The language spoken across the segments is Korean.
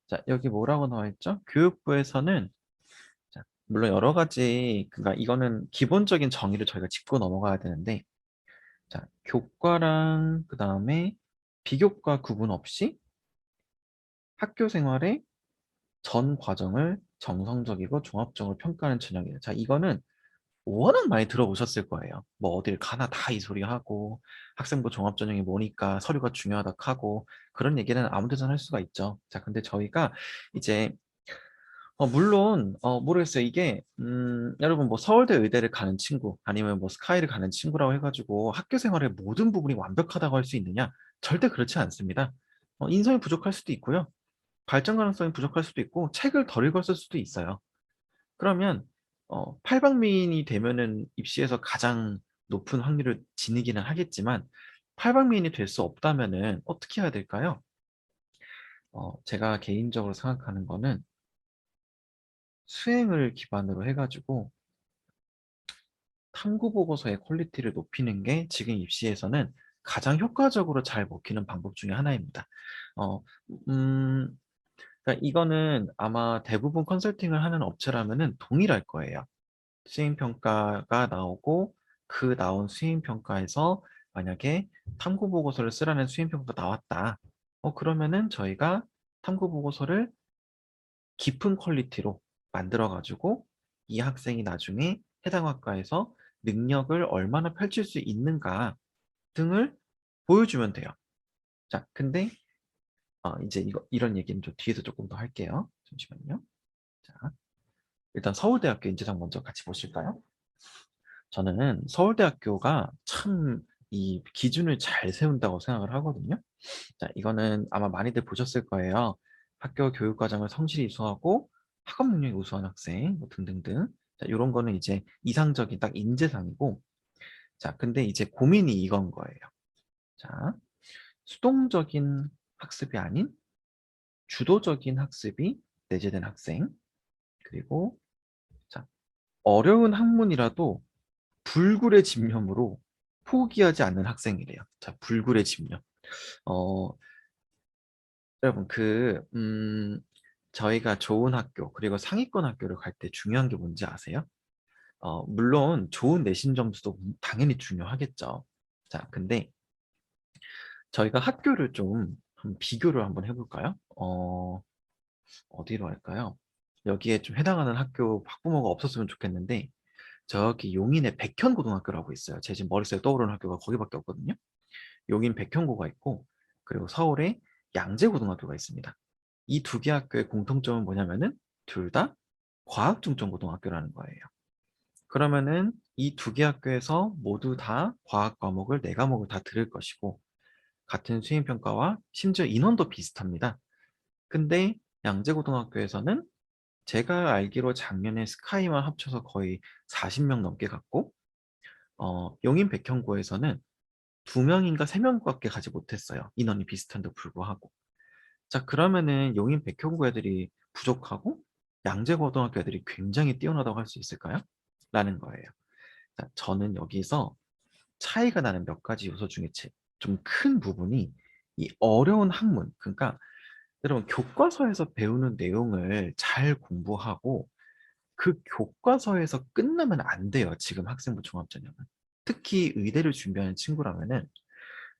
자, 여기 뭐라고 나와 있죠? 교육부에서는 자, 물론 여러 가지 그러니까 이거는 기본적인 정의를 저희가 짚고 넘어가야 되는데 자, 교과랑 그다음에 비교과 구분 없이 학교 생활의 전 과정을 정성적이고 종합적으로 평가하는 전형이에요. 자, 이거는 워낙 많이 들어보셨을 거예요. 뭐 어딜 가나 다 이 소리 하고 학생부 종합전형이 뭐니까 서류가 중요하다 하고 그런 얘기는 아무 데서나 할 수가 있죠. 자, 근데 저희가 이제 물론 모르겠어요. 이게 여러분 뭐 서울대 의대를 가는 친구 아니면 뭐 스카이를 가는 친구라고 해가지고 학교 생활의 모든 부분이 완벽하다고 할 수 있느냐? 절대 그렇지 않습니다. 인성이 부족할 수도 있고요. 발전 가능성이 부족할 수도 있고 책을 덜 읽었을 수도 있어요. 그러면 팔방미인이 되면은 입시에서 가장 높은 확률을 지니기는 하겠지만 팔방미인이 될 수 없다면은 어떻게 해야 될까요? 제가 개인적으로 생각하는 거는 수행을 기반으로 해가지고 탐구 보고서의 퀄리티를 높이는 게 지금 입시에서는 가장 효과적으로 잘 먹히는 방법 중에 하나입니다. 어, 음, 그러니까 이거는 아마 대부분 컨설팅을 하는 업체라면은 동일할 거예요. 수행평가가 나오고 그 나온 수행평가에서 만약에 탐구보고서를 쓰라는 수행평가가 나왔다. 그러면은 저희가 탐구보고서를 깊은 퀄리티로 만들어가지고 이 학생이 나중에 해당 학과에서 능력을 얼마나 펼칠 수 있는가 등을 보여주면 돼요. 자, 근데 이제 이런 얘기는 좀 뒤에서 조금 더 할게요. 잠시만요. 자, 일단 서울대학교 인재상 먼저 같이 보실까요? 저는 서울대학교가 참 이 기준을 잘 세운다고 생각을 하거든요. 자, 이거는 아마 많이들 보셨을 거예요. 학교 교육 과정을 성실히 이수하고 학업 능력이 우수한 학생 뭐 등등등. 자, 이런 거는 이제 이상적인 딱 인재상이고. 자, 근데 이제 고민이 이건 거예요. 자, 수동적인 학습이 아닌 주도적인 학습이 내재된 학생. 그리고 자, 어려운 학문이라도 불굴의 집념으로 포기하지 않는 학생이래요. 자, 불굴의 집념. 어, 여러분, 저희가 좋은 학교, 그리고 상위권 학교를 갈 때 중요한 게 뭔지 아세요? 물론 좋은 내신 점수도 당연히 중요하겠죠. 자, 근데 저희가 학교를 좀 비교를 한번 해볼까요? 어디로 할까요? 여기에 좀 해당하는 학교 학부모가 없었으면 좋겠는데, 저기 용인의 백현고등학교라고 있어요. 제 지금 머릿속에 떠오르는 학교가 거기밖에 없거든요. 용인 백현고가 있고, 그리고 서울에 양재고등학교가 있습니다. 이 두 개 학교의 공통점은 뭐냐면은 둘 다 과학중점고등학교라는 거예요. 그러면은 이 두 개 학교에서 모두 다 과학 과목을 네 과목을 다 들을 것이고 같은 수행평가와 심지어 인원도 비슷합니다. 근데 양재고등학교에서는 제가 알기로 작년에 스카이만 합쳐서 거의 40명 넘게 갔고 용인 백현고에서는 2명인가 3명밖에 가지 못했어요. 인원이 비슷한데도 불구하고. 자, 그러면은 용인 백현고 애들이 부족하고 양재고등학교 애들이 굉장히 뛰어나다고 할 수 있을까요? 라는 거예요. 자, 저는 여기서 차이가 나는 몇 가지 요소 중에 좀 큰 부분이 이 어려운 학문, 그러니까 여러분 교과서에서 배우는 내용을 잘 공부하고 그 교과서에서 끝나면 안 돼요. 지금 학생부 종합전형은. 특히 의대를 준비하는 친구라면은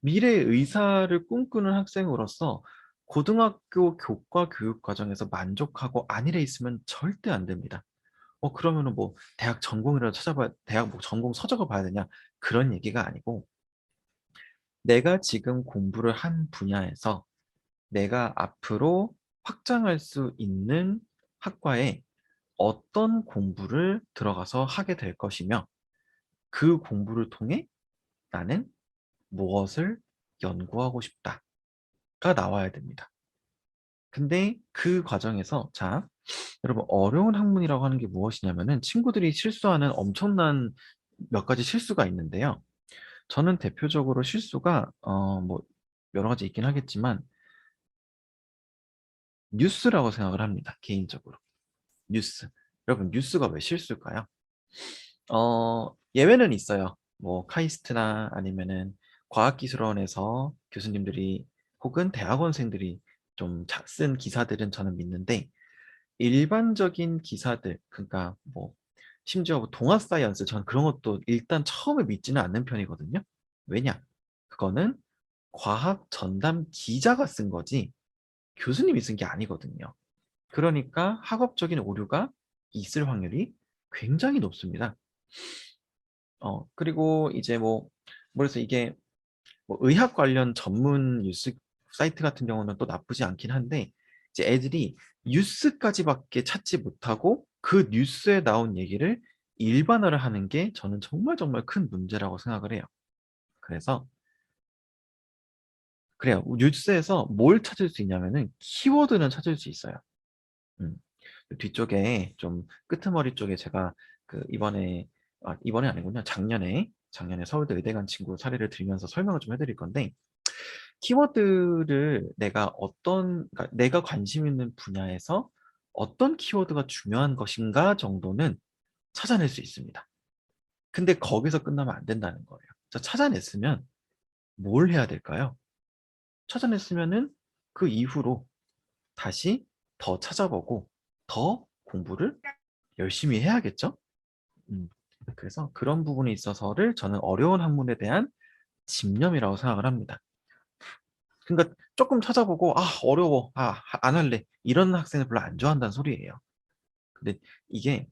미래 의사를 꿈꾸는 학생으로서 고등학교 교과 교육 과정에서 만족하고 안일해 있으면 절대 안 됩니다. 그러면은 뭐 대학 전공이라도 찾아봐야 대학 뭐 전공 서적을 봐야 되냐 그런 얘기가 아니고 내가 지금 공부를 한 분야에서 내가 앞으로 확장할 수 있는 학과에 어떤 공부를 들어가서 하게 될 것이며 그 공부를 통해 나는 무엇을 연구하고 싶다가 나와야 됩니다. 근데 그 과정에서 자, 여러분 어려운 학문이라고 하는 게 무엇이냐면은 친구들이 실수하는 엄청난 몇 가지 실수가 있는데요. 저는 대표적으로 실수가 뭐 여러 가지 있긴 하겠지만 뉴스라고 생각을 합니다. 개인적으로. 뉴스. 여러분 뉴스가 왜 실수일까요? 예외는 있어요. 뭐 카이스트나 아니면은 과학기술원에서 교수님들이 혹은 대학원생들이 좀 쓴 기사들은 저는 믿는데 일반적인 기사들, 그러니까 뭐 심지어 뭐 동아 사이언스, 저는 그런 것도 일단 처음에 믿지는 않는 편이거든요. 왜냐? 그거는 과학 전담 기자가 쓴 거지 교수님이 쓴 게 아니거든요. 그러니까 학업적인 오류가 있을 확률이 굉장히 높습니다. 그리고 이제 그래서 이게 뭐 의학 관련 전문 뉴스 사이트 같은 경우는 또 나쁘지 않긴 한데 이제 애들이 뉴스까지밖에 찾지 못하고 그 뉴스에 나온 얘기를 일반화를 하는 게 저는 정말 정말 큰 문제라고 생각을 해요. 그래서 그래요. 뉴스에서 뭘 찾을 수 있냐면은 키워드는 찾을 수 있어요. 음. 뒤쪽에 좀 끄트머리 쪽에 제가 그 이번에 아니군요. 작년에 서울대 의대 간 친구 사례를 들면서 설명을 좀 해드릴 건데 키워드를 그러니까 내가 관심 있는 분야에서 어떤 키워드가 중요한 것인가 정도는 찾아낼 수 있습니다. 근데 거기서 끝나면 안 된다는 거예요. 자, 찾아냈으면 뭘 해야 될까요? 찾아냈으면은 그 이후로 다시 더 찾아보고 더 공부를 열심히 해야겠죠? 음, 그래서 그런 부분에 있어서를 저는 어려운 학문에 대한 집념이라고 생각을 합니다. 그러니까 조금 찾아보고 어려워, 안 할래, 이런 학생을 별로 안 좋아한다는 소리예요. 근데 이게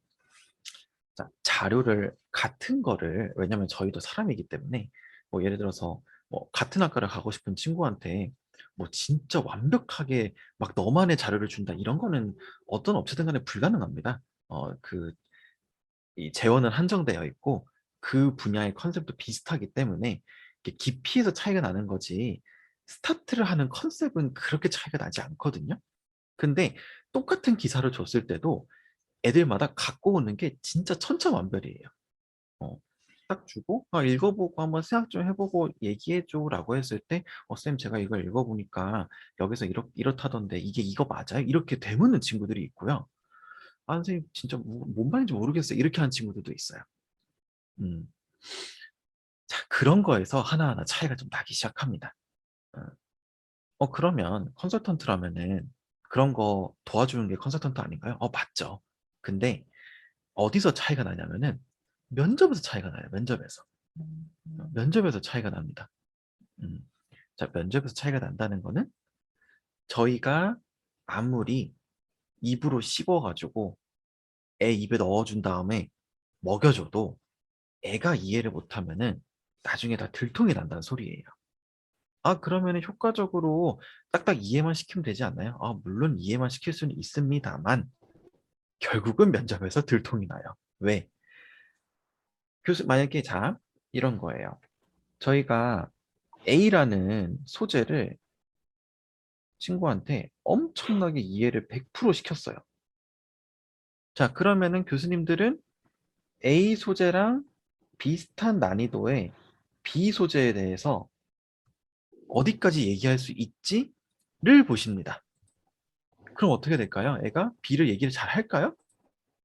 자료를 같은 거를, 왜냐면 저희도 사람이기 때문에 뭐 예를 들어서 뭐 같은 학과를 가고 싶은 친구한테 뭐 진짜 완벽하게 막 너만의 자료를 준다 이런 거는 어떤 업체든 간에 불가능합니다. 이 재원은 한정되어 있고 그 분야의 컨셉도 비슷하기 때문에 이게 깊이에서 차이가 나는 거지 스타트를 하는 컨셉은 그렇게 차이가 나지 않거든요. 근데 똑같은 기사를 줬을 때도 애들마다 갖고 오는 게 진짜 천차만별이에요. 어, 딱 주고 읽어보고 한번 생각 좀 해보고 얘기해줘 라고 했을 때 쌤 제가 이걸 읽어보니까 여기서 이렇다던데 이게 이거 맞아요? 이렇게 되묻는 친구들이 있고요. 선생님 진짜 뭔 말인지 모르겠어요. 이렇게 하는 친구들도 있어요. 음. 자, 그런 거에서 하나하나 차이가 좀 나기 시작합니다. 어, 그러면 컨설턴트라면은 그런 거 도와주는 게 컨설턴트 아닌가요? 맞죠. 근데 어디서 차이가 나냐면은 면접에서 차이가 나요. 면접에서 차이가 납니다. 음. 자, 면접에서 차이가 난다는 거는 저희가 아무리 입으로 씹어가지고 애 입에 넣어준 다음에 먹여줘도 애가 이해를 못하면은 나중에 다 들통이 난다는 소리예요. 그러면 효과적으로 딱딱 이해만 시키면 되지 않나요? 물론 이해만 시킬 수는 있습니다만 결국은 면접에서 들통이 나요. 왜? 만약에 자, 이런 거예요. 저희가 A라는 소재를 친구한테 엄청나게 이해를 100% 시켰어요. 자, 그러면은 교수님들은 A 소재랑 비슷한 난이도의 B 소재에 대해서 어디까지 얘기할 수 있지를 보십니다. 그럼 어떻게 될까요? 애가 B를 얘기를 잘 할까요?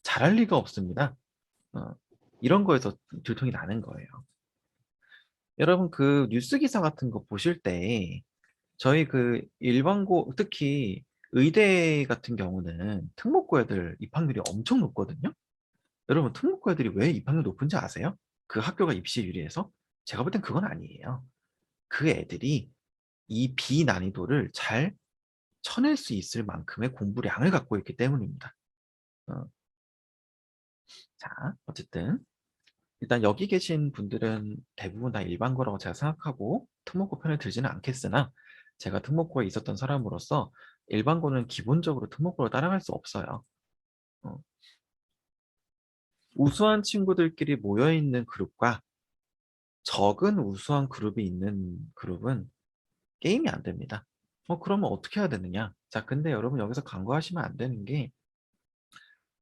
잘할 리가 없습니다. 어, 이런 거에서 들통이 나는 거예요. 여러분 그 뉴스 기사 같은 거 보실 때 저희 그 일반고 특히 의대 같은 경우는 특목고 애들 입학률이 엄청 높거든요. 여러분 특목고 애들이 왜 입학률 높은지 아세요? 그 학교가 입시 유리해서? 제가 볼 땐 그건 아니에요. 그 애들이 이 비난이도를 잘 쳐낼 수 있을 만큼의 공부량을 갖고 있기 때문입니다. 어, 자, 어쨌든 일단 여기 계신 분들은 대부분 다 일반고라고 제가 생각하고 특목고 편을 들지는 않겠으나 제가 특목고에 있었던 사람으로서 일반고는 기본적으로 특목고를 따라갈 수 없어요. 어, 우수한 친구들끼리 모여있는 그룹과 적은 우수한 그룹이 있는 그룹은 게임이 안 됩니다. 그러면 어떻게 해야 되느냐? 자, 근데 여러분 여기서 간과하시면 안 되는 게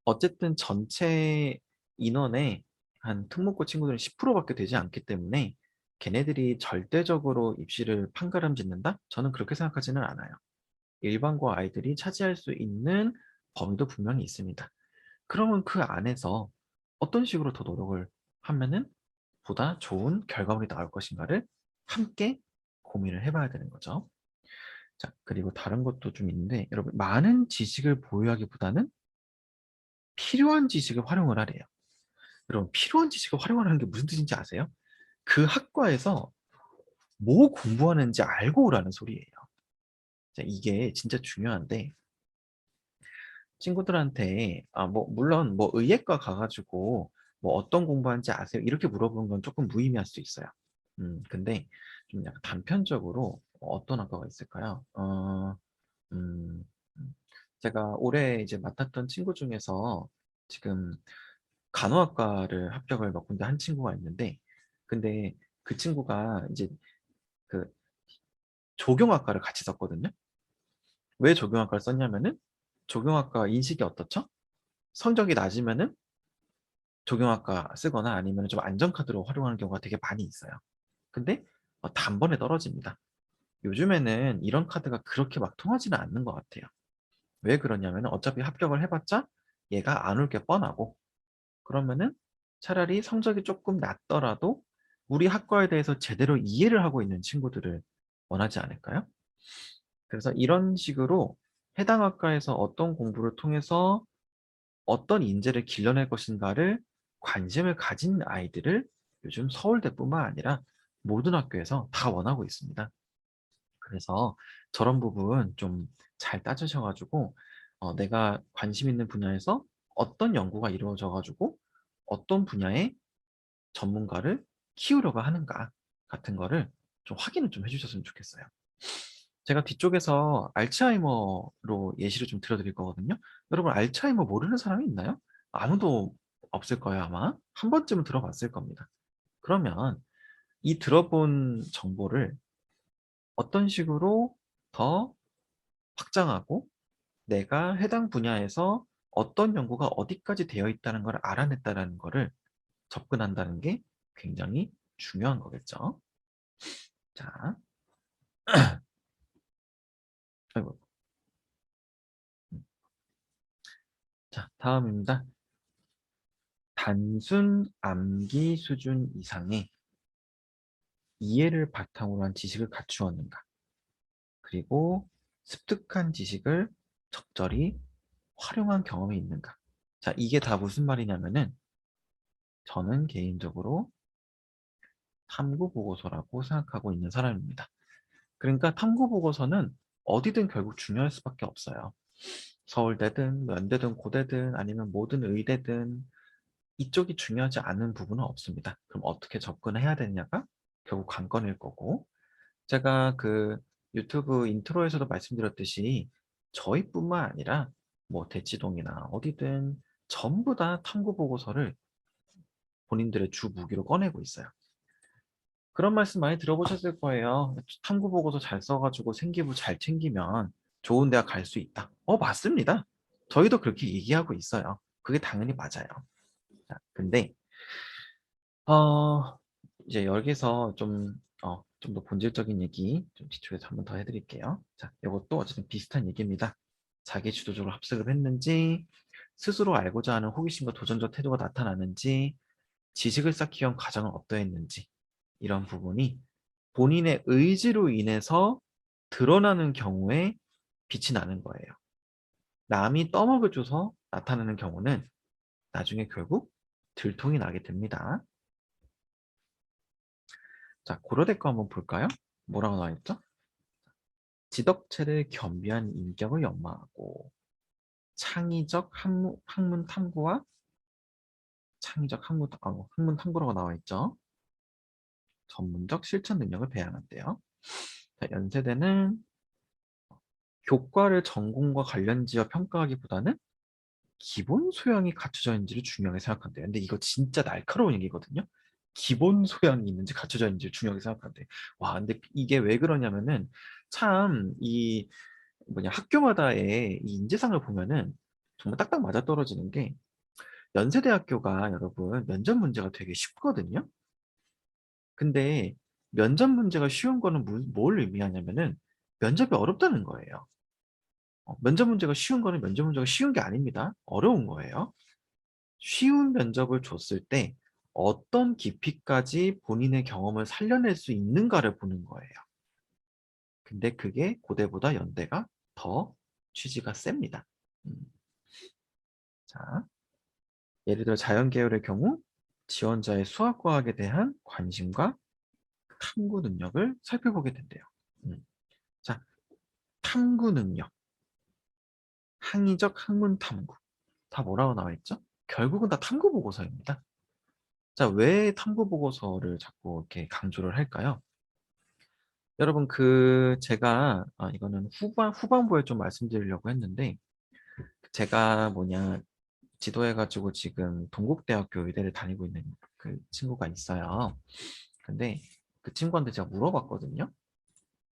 어쨌든 전체 인원의 한 특목고 친구들은 10%밖에 되지 않기 때문에 걔네들이 절대적으로 입시를 판가름 짓는다? 저는 그렇게 생각하지는 않아요. 일반고 아이들이 차지할 수 있는 범위도 분명히 있습니다. 그러면 그 안에서 어떤 식으로 더 노력을 하면은 보다 좋은 결과물이 나올 것인가를 함께 고민을 해봐야 되는 거죠. 자, 그리고 다른 것도 좀 있는데, 여러분, 많은 지식을 보유하기보다는 필요한 지식을 활용을 하래요. 여러분, 필요한 지식을 활용하는 게 무슨 뜻인지 아세요? 그 학과에서 뭐 공부하는지 알고 오라는 소리예요. 자, 이게 진짜 중요한데, 친구들한테, 물론 뭐 의예과 가가지고 뭐 어떤 공부하는지 아세요? 이렇게 물어보는 건 조금 무의미할 수 있어요. 근데 좀 약간 단편적으로 어떤 학과가 있을까요? 음, 음. 제가 올해 이제 맡았던 친구 중에서 지금 간호학과를 합격을 몇 군데 한 친구가 있는데, 근데 그 친구가 이제 그 조경학과를 같이 썼거든요. 왜 조경학과를 썼냐면은 조경학과 인식이 어떻죠? 성적이 낮으면은 조경학과 쓰거나 아니면 좀 안전카드로 활용하는 경우가 되게 많이 있어요. 근데 단번에 떨어집니다. 요즘에는 이런 카드가 그렇게 막 통하지는 않는 것 같아요. 왜 그러냐면 어차피 합격을 해봤자 얘가 안 올 게 뻔하고, 그러면은 차라리 성적이 조금 낮더라도 우리 학과에 대해서 제대로 이해를 하고 있는 친구들을 원하지 않을까요? 그래서 이런 식으로 해당 학과에서 어떤 공부를 통해서 어떤 인재를 길러낼 것인가를 관심을 가진 아이들을 요즘 서울대뿐만 아니라 모든 학교에서 다 원하고 있습니다. 그래서 저런 부분 좀 잘 따지셔가지고 내가 관심 있는 분야에서 어떤 연구가 이루어져가지고 어떤 분야의 전문가를 키우려고 하는가 같은 거를 좀 확인을 좀 해주셨으면 좋겠어요. 제가 뒤쪽에서 알츠하이머로 예시를 좀 들어드릴 거거든요. 여러분, 알츠하이머 모르는 사람이 있나요? 아무도 없을 거예요, 아마. 한 번쯤은 들어봤을 겁니다. 그러면 이 들어본 정보를 어떤 식으로 더 확장하고 내가 해당 분야에서 어떤 연구가 어디까지 되어 있다는 걸 알아냈다는 거를 접근한다는 게 굉장히 중요한 거겠죠. 자, 아이고. 자, 다음입니다. 단순 암기 수준 이상의 이해를 바탕으로 한 지식을 갖추었는가? 그리고 습득한 지식을 적절히 활용한 경험이 있는가? 자, 이게 다 무슨 말이냐면은 저는 개인적으로 탐구 보고서라고 생각하고 있는 사람입니다. 그러니까 탐구 보고서는 어디든 결국 중요할 수밖에 없어요. 서울대든 연대든 고대든 아니면 모든 의대든 이쪽이 중요하지 않은 부분은 없습니다. 그럼 어떻게 접근해야 되냐가 결국 관건일 거고, 제가 그 유튜브 인트로에서도 말씀드렸듯이 저희뿐만 아니라 뭐 대치동이나 어디든 전부 다 탐구 보고서를 본인들의 주 무기로 꺼내고 있어요. 그런 말씀 많이 들어보셨을 거예요. 탐구 보고서 잘 써가지고 생기부 잘 챙기면 좋은 대학 갈 수 있다. 맞습니다. 저희도 그렇게 얘기하고 있어요. 그게 당연히 맞아요. 자, 근데 어, 이제 여기서 좀 더 본질적인 얘기 좀 뒤쪽에서 한 번 더 해드릴게요. 자, 이것도 어쨌든 비슷한 얘기입니다. 자기 주도적으로 합격을 했는지, 스스로 알고자 하는 호기심과 도전적 태도가 나타나는지, 지식을 쌓기 위한 과정은 어떠했는지, 이런 부분이 본인의 의지로 인해서 드러나는 경우에 빛이 나는 거예요. 남이 떠먹여 줘서 나타나는 경우는 나중에 결국 들통이 나게 됩니다. 자, 고려대 거 한번 볼까요? 뭐라고 나와 있죠? 지덕체를 겸비한 인격을 연마하고 창의적 학문 탐구와 학문 탐구라고 나와 있죠. 전문적 실천 능력을 배양한대요. 자, 연세대는 교과를 전공과 관련지어 평가하기보다는 기본 소양이 갖춰져 있는지를 중요하게 생각한대요. 근데 이거 진짜 날카로운 얘기거든요. 기본 소양이 있는지 갖춰져 있는지 중요하게 생각한대. 와, 근데 이게 왜 그러냐면은 참 학교마다의 이 인재상을 보면은 정말 딱딱 맞아떨어지는 게, 연세대학교가 여러분 면접 문제가 되게 쉽거든요. 근데 면접 문제가 쉬운 거는 뭘 의미하냐면은 면접이 어렵다는 거예요. 면접 문제가 쉬운 거는 면접 문제가 쉬운 게 아닙니다. 어려운 거예요. 쉬운 면접을 줬을 때 어떤 깊이까지 본인의 경험을 살려낼 수 있는가를 보는 거예요. 근데 그게 고대보다 연대가 더 취지가 셉니다. 음, 자, 예를 들어 자연계열의 경우 지원자의 수학과학에 대한 관심과 탐구 능력을 살펴보게 된대요. 자, 탐구 능력, 항의적 학문 탐구. 다 뭐라고 나와 있죠? 결국은 다 탐구 보고서입니다. 자, 왜 탐구 보고서를 자꾸 이렇게 강조를 할까요? 여러분, 제가, 이거는 후반부에 좀 말씀드리려고 했는데, 제가 지도해가지고 지금 동국대학교 의대를 다니고 있는 그 친구가 있어요. 근데 그 친구한테 제가 물어봤거든요.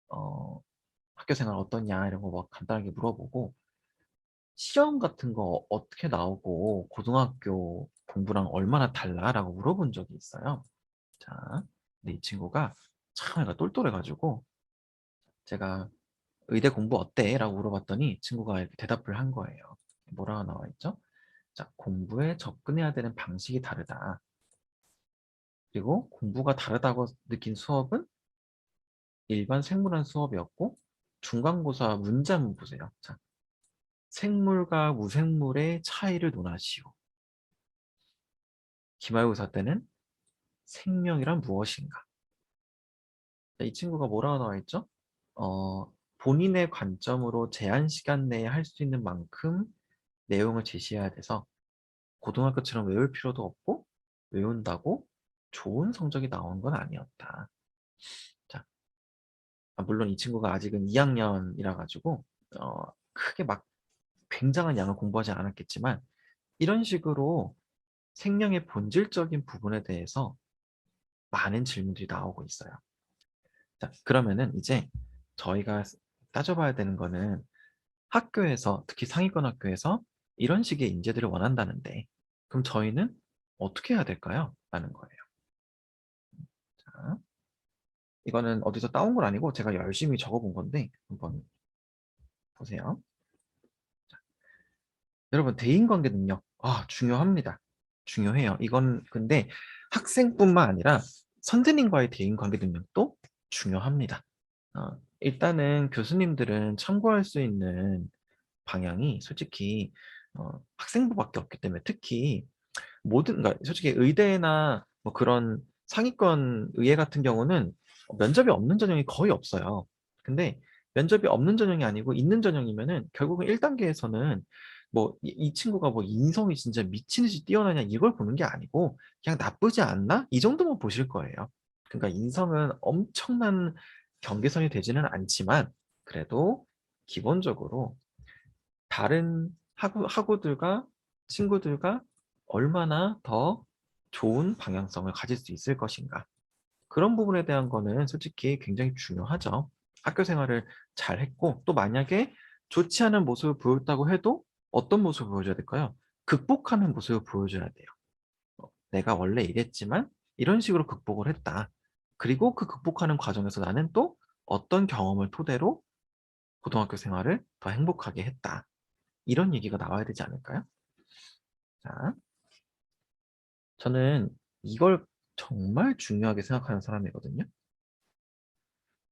어, 학교 생활 어떠냐, 이런 거 막 간단하게 물어보고, 시험 같은 거 어떻게 나오고, 고등학교 공부랑 얼마나 달라? 라고 물어본 적이 있어요. 자, 근데 이 친구가 참 애가 똘똘해가지고, 제가 의대 공부 어때? 라고 물어봤더니 친구가 이렇게 대답을 한 거예요. 뭐라고 나와 있죠? 자, 공부에 접근해야 되는 방식이 다르다. 그리고 공부가 다르다고 느낀 수업은 일반 생물학 수업이었고, 중간고사 문제 한번 보세요. 자, 생물과 무생물의 차이를 논하시오. 기말고사 때는 생명이란 무엇인가? 자, 이 친구가 뭐라고 나와 있죠? 본인의 관점으로 제한 시간 내에 할 수 있는 만큼 내용을 제시해야 돼서 고등학교처럼 외울 필요도 없고 외운다고 좋은 성적이 나온 건 아니었다. 자, 물론 이 친구가 아직은 2학년이라 가지고 크게 막 굉장한 양을 공부하지 않았겠지만 이런 식으로 생명의 본질적인 부분에 대해서 많은 질문들이 나오고 있어요. 자, 그러면은 이제 저희가 따져봐야 되는 거는 학교에서, 특히 상위권 학교에서 이런 식의 인재들을 원한다는데 그럼 저희는 어떻게 해야 될까요? 라는 거예요. 자, 이거는 어디서 따온 건 아니고 제가 열심히 적어본 건데 한번 보세요. 자, 여러분, 대인관계 능력 중요합니다. 중요해요. 이건 근데 학생뿐만 아니라 선생님과의 대인관계 능력도 중요합니다. 일단은 교수님들은 참고할 수 있는 방향이 솔직히 학생부밖에 없기 때문에, 특히 그러니까 솔직히 의대나 뭐 그런 상위권 의대 같은 경우는 면접이 없는 전형이 거의 없어요. 근데 면접이 없는 전형이 아니고 있는 전형이면은 결국은 1단계에서는 뭐 이 친구가 뭐 인성이 진짜 미친 듯이 뛰어나냐 이걸 보는 게 아니고 그냥 나쁘지 않나? 이 정도만 보실 거예요. 그러니까 인성은 엄청난 경계선이 되지는 않지만 그래도 기본적으로 다른 학우들과 친구들과 얼마나 더 좋은 방향성을 가질 수 있을 것인가. 그런 부분에 대한 거는 솔직히 굉장히 중요하죠. 학교 생활을 잘 했고, 또 만약에 좋지 않은 모습을 보였다고 해도 어떤 모습을 보여줘야 될까요? 극복하는 모습을 보여줘야 돼요. 내가 원래 이랬지만 이런 식으로 극복을 했다. 그리고 그 극복하는 과정에서 나는 또 어떤 경험을 토대로 고등학교 생활을 더 행복하게 했다. 이런 얘기가 나와야 되지 않을까요? 자, 저는 이걸 정말 중요하게 생각하는 사람이거든요.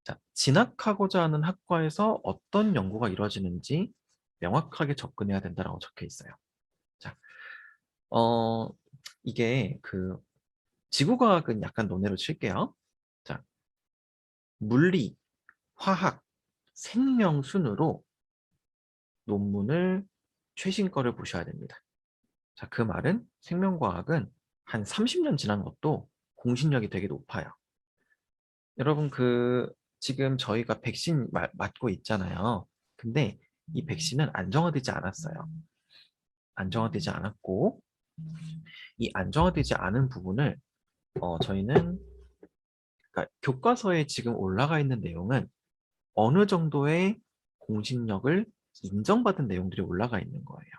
자, 진학하고자 하는 학과에서 어떤 연구가 이루어지는지 명확하게 접근해야 된다라고 적혀 있어요. 자, 어, 이게 지구과학은 약간 논외로 칠게요. 자, 물리, 화학, 생명 순으로 논문을 최신 거를 보셔야 됩니다. 자, 그 말은 생명과학은 한 30년 지난 것도 공신력이 되게 높아요. 여러분, 지금 저희가 백신 맞고 있잖아요. 근데 이 백신은 안정화되지 않았어요. 안정화되지 않았고, 이 안정화되지 않은 부분을 저희는, 그러니까 교과서에 지금 올라가 있는 내용은 어느 정도의 공신력을 인정받은 내용들이 올라가 있는 거예요.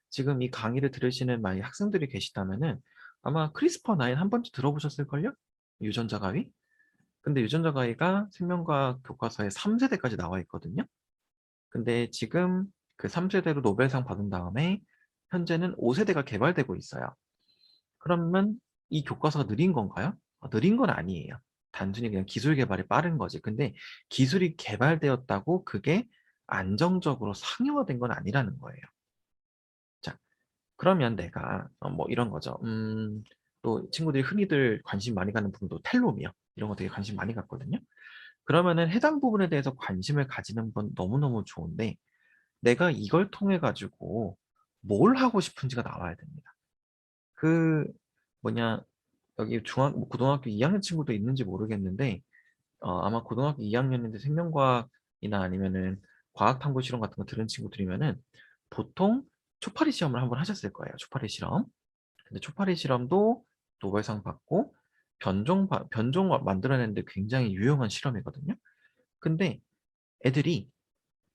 지금 이 강의를 들으시는 만약 학생들이 계시다면은 아마 크리스퍼9 한 번쯤 들어보셨을걸요? 유전자 가위? 근데 유전자 가위가 생명과학 교과서에 3세대까지 나와 있거든요. 근데 지금 그 3세대로 노벨상 받은 다음에 현재는 5세대가 개발되고 있어요. 그러면 이 교과서가 느린 건가요? 느린 건 아니에요. 단순히 그냥 기술 개발이 빠른 거지. 근데 기술이 개발되었다고 그게 안정적으로 상용화된 건 아니라는 거예요. 자, 그러면 내가 뭐 이런 거죠. 또 친구들이 흔히들 관심 많이 가는 부분도 텔로미어 이런 거 되게 관심 많이 갖거든요. 그러면은 해당 부분에 대해서 관심을 가지는 건 너무너무 좋은데 내가 이걸 통해 가지고 뭘 하고 싶은지가 나와야 됩니다. 그 뭐냐 여기 뭐 고등학교 2학년 친구도 있는지 모르겠는데 아마 고등학교 2학년인데 생명과학이나 아니면은 과학탐구 실험 같은 거 들은 친구들이면은 보통 초파리 시험을 한번 하셨을 거예요. 초파리 실험. 근데 초파리 실험도 노벨상 받고 변종 만들어내는데 굉장히 유용한 실험이거든요. 근데 애들이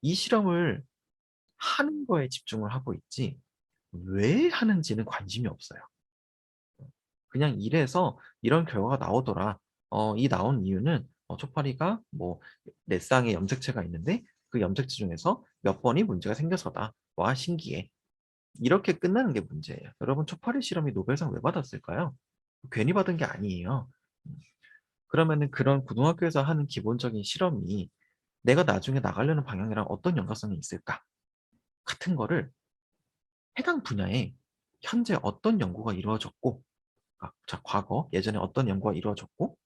이 실험을 하는 거에 집중을 하고 있지 왜 하는지는 관심이 없어요. 그냥 이래서 이런 결과가 나오더라. 이 나온 이유는 초파리가 뭐 내 쌍에 염색체가 있는데 그 염색체 중에서 몇 번이 문제가 생겨서다. 와 신기해. 이렇게 끝나는 게 문제예요. 여러분 초파리 실험이 노벨상 왜 받았을까요? 괜히 받은 게 아니에요. 음, 그러면은 그런 고등학교에서 하는 기본적인 실험이 내가 나중에 나가려는 방향이랑 어떤 연관성이 있을까? 같은 거를 해당 분야에 현재 어떤 연구가 이루어졌고, 자, 과거, 예전에 어떤 연구가 이루어졌고,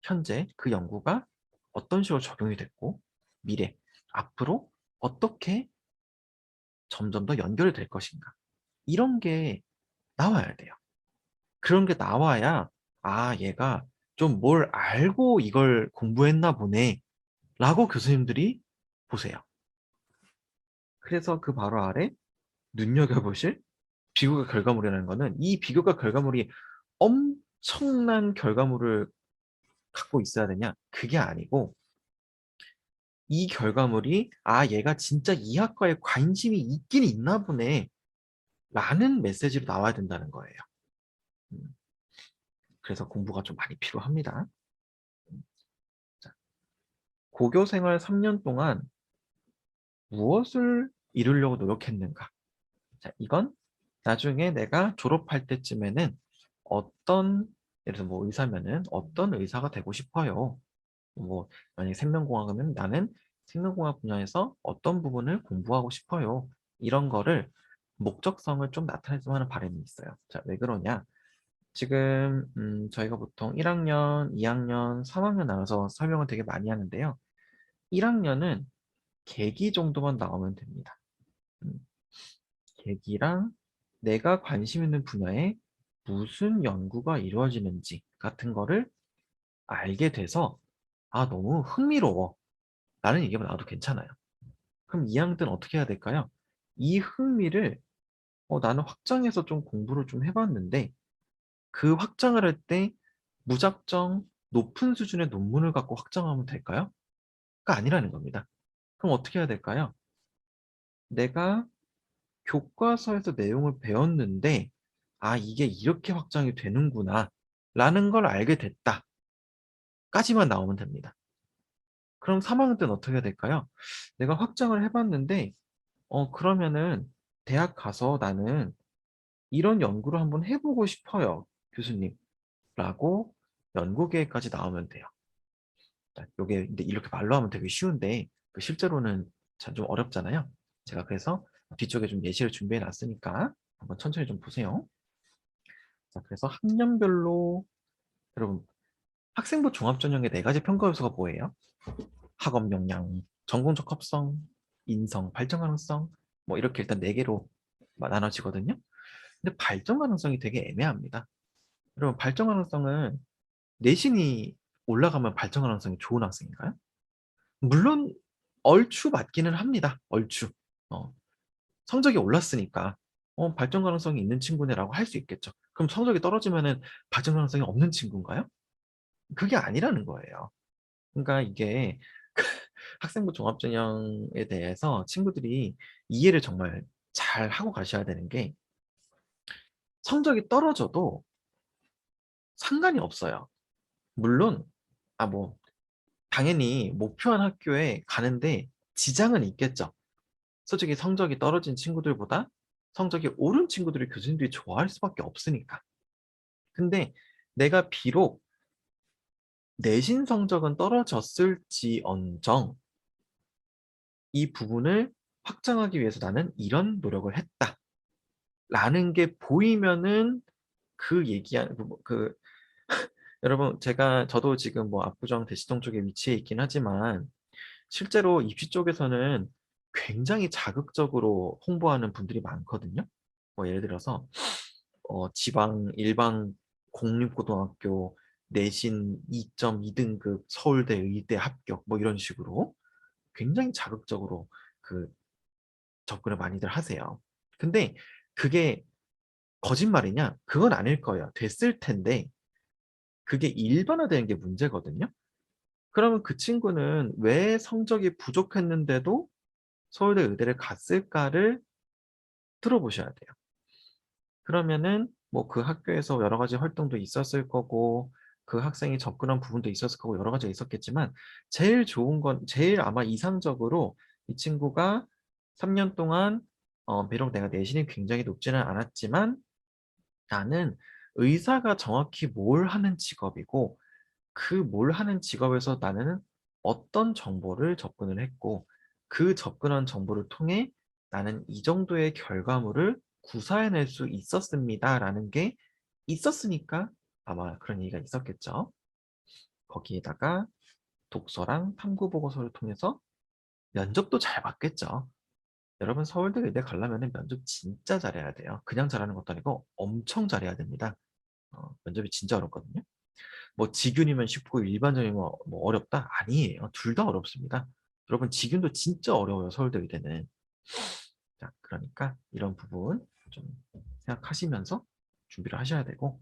현재 그 연구가 어떤 식으로 적용이 됐고, 미래, 앞으로 어떻게 점점 더 연결이 될 것인가. 이런 게 나와야 돼요. 그런 게 나와야, 아, 얘가 좀 뭘 알고 이걸 공부했나 보네. 라고 교수님들이 보세요. 그래서 그 바로 아래 눈여겨보실 비교과 결과물이라는 거는 이 비교과 결과물이 엄청난 결과물을 갖고 있어야 되냐? 그게 아니고 이 결과물이 얘가 진짜 이 학과에 관심이 있긴 있나 보네 라는 메시지로 나와야 된다는 거예요. 음, 그래서 공부가 좀 많이 필요합니다. 자, 고교 생활 3년 동안 무엇을 이루려고 노력했는가? 자, 이건 나중에 내가 졸업할 때쯤에는 어떤, 예를 들어서 뭐 의사면은 어떤 의사가 되고 싶어요. 뭐 만약에 생명공학이면 나는 생명공학 분야에서 어떤 부분을 공부하고 싶어요. 이런 거를 목적성을 좀 나타냈으면 하는 바람이 있어요. 자, 왜 그러냐? 지금 저희가 보통 1학년, 2학년, 3학년 나눠서 설명을 되게 많이 하는데요. 1학년은 계기 정도만 나오면 됩니다. 음, 계기랑 내가 관심 있는 분야에 무슨 연구가 이루어지는지 같은 거를 알게 돼서 너무 흥미로워. 라는 얘기가 나와도 괜찮아요. 그럼 2학년 때는 어떻게 해야 될까요? 이 흥미를 나는 확장해서 좀 공부를 좀 해봤는데 그 확장을 할 때 무작정 높은 수준의 논문을 갖고 확장하면 될까요? 가 아니라는 겁니다. 그럼 어떻게 해야 될까요? 내가 교과서에서 내용을 배웠는데 이게 이렇게 확장이 되는구나 라는 걸 알게 됐다 까지만 나오면 됩니다. 그럼 3학년 때는 어떻게 해야 될까요? 내가 확장을 해봤는데 그러면은 대학 가서 나는 이런 연구를 한번 해보고 싶어요, 교수님. 라고 연구 계획까지 나오면 돼요. 자, 요게 근데 이렇게 말로 하면 되게 쉬운데 그 실제로는 참 좀 어렵잖아요. 제가 그래서 뒤쪽에 좀 예시를 준비해 놨으니까 한번 천천히 좀 보세요. 자, 그래서 학년별로 여러분 학생부 종합전형의 4가지 평가 요소가 뭐예요? 학업 역량, 전공 적합성, 인성, 발전 가능성 뭐 이렇게 일단 4개로 나눠지거든요. 근데 발전 가능성이 되게 애매합니다. 여러분 발전 가능성은 내신이 올라가면 발전 가능성이 좋은 학생인가요? 물론 얼추 맞기는 합니다. 얼추. 어, 성적이 올랐으니까 발전 가능성이 있는 친구네라고 할 수 있겠죠. 그럼 성적이 떨어지면은 발전 가능성이 없는 친구인가요? 그게 아니라는 거예요. 그러니까 이게 학생부 종합전형에 대해서 친구들이 이해를 정말 잘 하고 가셔야 되는 게 성적이 떨어져도 상관이 없어요. 물론 뭐 당연히 목표한 학교에 가는데 지장은 있겠죠. 솔직히 성적이 떨어진 친구들보다 성적이 오른 친구들을 교수님들이 좋아할 수밖에 없으니까. 근데 내가 비록 내신 성적은 떨어졌을지언정 이 부분을 확장하기 위해서 나는 이런 노력을 했다라는 게 보이면은 그 얘기한 여러분 저도 지금 뭐 압구정 대치동 쪽에 위치해 있긴 하지만 실제로 입시 쪽에서는 굉장히 자극적으로 홍보하는 분들이 많거든요. 뭐 예를 들어서 지방 일반 공립고등학교 내신 2.2등급 서울대 의대 합격 뭐 이런 식으로 굉장히 자극적으로 그 접근을 많이들 하세요. 근데 그게 거짓말이냐? 그건 아닐 거예요. 됐을 텐데 그게 일반화되는 게 문제거든요. 그러면 그 친구는 왜 성적이 부족했는데도 서울대 의대를 갔을까를 들어보셔야 돼요. 그러면은 뭐 그 학교에서 여러 가지 활동도 있었을 거고 그 학생이 접근한 부분도 있었을 거고 여러 가지가 있었겠지만 제일 좋은 건 제일 아마 이상적으로 이 친구가 3년 동안 비록 내가 내신이 굉장히 높지는 않았지만 나는 의사가 정확히 뭘 하는 직업이고 그 뭘 하는 직업에서 나는 어떤 정보를 접근을 했고 그 접근한 정보를 통해 나는 이 정도의 결과물을 구사해낼 수 있었습니다라는 게 있었으니까 아마 그런 얘기가 있었겠죠. 거기에다가 독서랑 탐구 보고서를 통해서 면접도 잘 봤겠죠. 여러분 서울대 의대 가려면 면접 진짜 잘해야 돼요. 그냥 잘하는 것도 아니고 엄청 잘해야 됩니다. 면접이 진짜 어렵거든요. 뭐 직윤이면 쉽고 일반적이면 뭐 어렵다? 아니에요. 둘 다 어렵습니다. 여러분 직윤도 진짜 어려워요. 서울대 의대는. 자, 그러니까 이런 부분 좀 생각하시면서 준비를 하셔야 되고